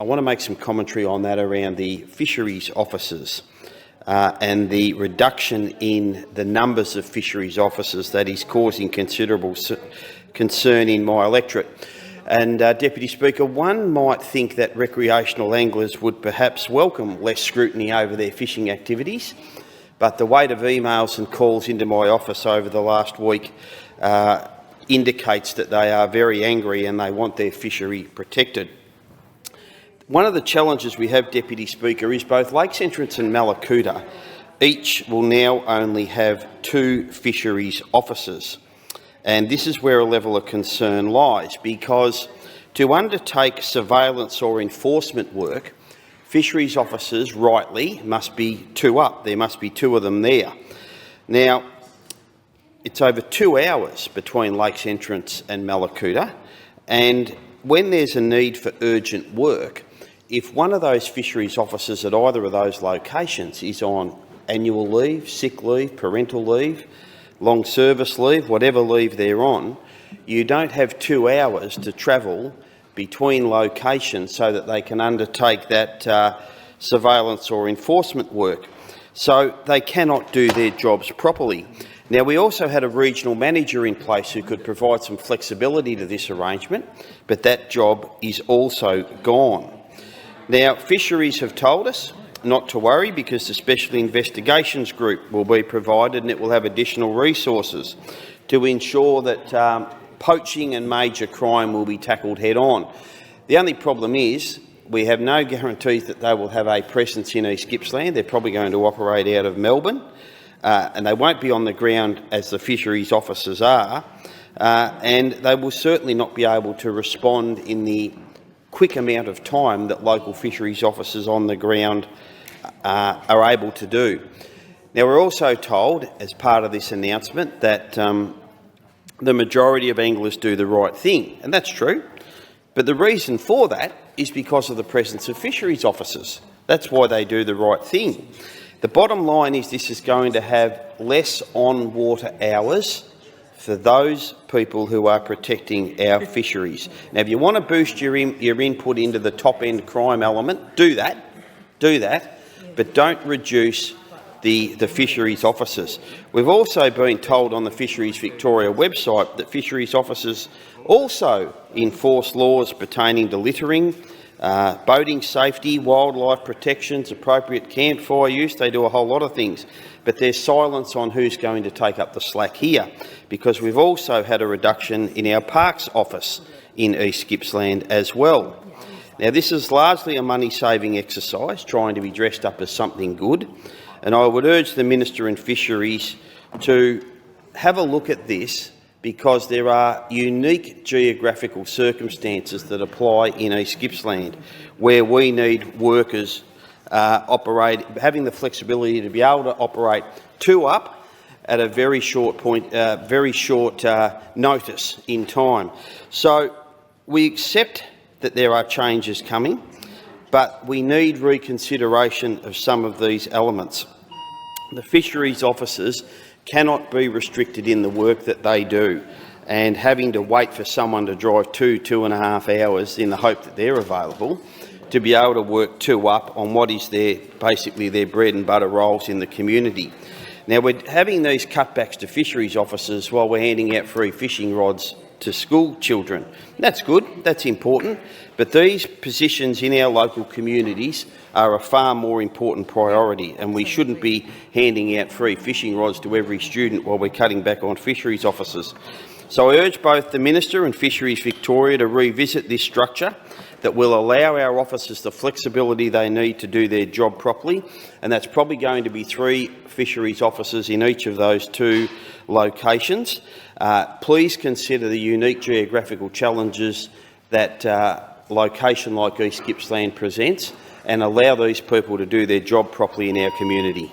want to make some commentary on that around the fisheries officers and the reduction in the numbers of fisheries officers that is causing considerable concern in my electorate. And, Deputy Speaker, one might think that recreational anglers would perhaps welcome less scrutiny over their fishing activities, but the weight of emails and calls into my office over the last week indicates that they are very angry and they want their fishery protected. One of the challenges we have, Deputy Speaker, is both Lakes Entrance and Mallacoota each will now only have 2 fisheries officers. And this is where a level of concern lies, because to undertake surveillance or enforcement work, fisheries officers rightly must be 2 up. There must be 2 of them there. Now, it's over 2 hours between Lakes Entrance and Mallacoota, and when there's a need for urgent work, if one of those fisheries officers at either of those locations is on annual leave, sick leave, parental leave, long service leave, whatever leave they're on, you don't have 2 hours to travel between locations so that they can undertake that surveillance or enforcement work. So they cannot do their jobs properly. Now, we also had a regional manager in place who could provide some flexibility to this arrangement, but that job is also gone. Now, fisheries have told us not to worry because the Special Investigations Group will be provided and it will have additional resources to ensure that poaching and major crime will be tackled head-on. The only problem is we have no guarantees that they will have a presence in East Gippsland. They're probably going to operate out of Melbourne, and they won't be on the ground as the fisheries officers are, and they will certainly not be able to respond in the quick amount of time that local fisheries officers on the ground are able to do. Now, we're also told, as part of this announcement, that the majority of anglers do the right thing, and that's true. But the reason for that is because of the presence of fisheries officers. That's why they do the right thing. The bottom line is this is going to have less on-water hours for those people who are protecting our fisheries. Now, if you want to boost your input into the top-end crime element, do that, but don't reduce the fisheries officers. We've also been told on the Fisheries Victoria website that fisheries officers also enforce laws pertaining to littering, boating safety, wildlife protections, appropriate campfire use. They do a whole lot of things, but there's silence on who's going to take up the slack here, because we've also had a reduction in our Parks Office in East Gippsland as well. Now, this is largely a money-saving exercise, trying to be dressed up as something good, and I would urge the Minister in Fisheries to have a look at this, because there are unique geographical circumstances that apply in East Gippsland where we need workers having the flexibility to be able to operate 2 up at a very short notice in time. So we accept that there are changes coming, but we need reconsideration of some of these elements. The fisheries officers cannot be restricted in the work that they do, and having to wait for someone to drive 2.5 hours in the hope that they're available to be able to work 2 up on what is basically their bread and butter roles in the community. Now, we're having these cutbacks to fisheries officers while we're handing out free fishing rods to school children. That's good, that's important, but these positions in our local communities are a far more important priority, and we shouldn't be handing out free fishing rods to every student while we're cutting back on fisheries officers. So I urge both the Minister and Fisheries Victoria to revisit this structure that will allow our officers the flexibility they need to do their job properly, and that's probably going to be 3 fisheries officers in each of those 2 locations. Please consider the unique geographical challenges that location like East Gippsland presents, and allow these people to do their job properly in our community.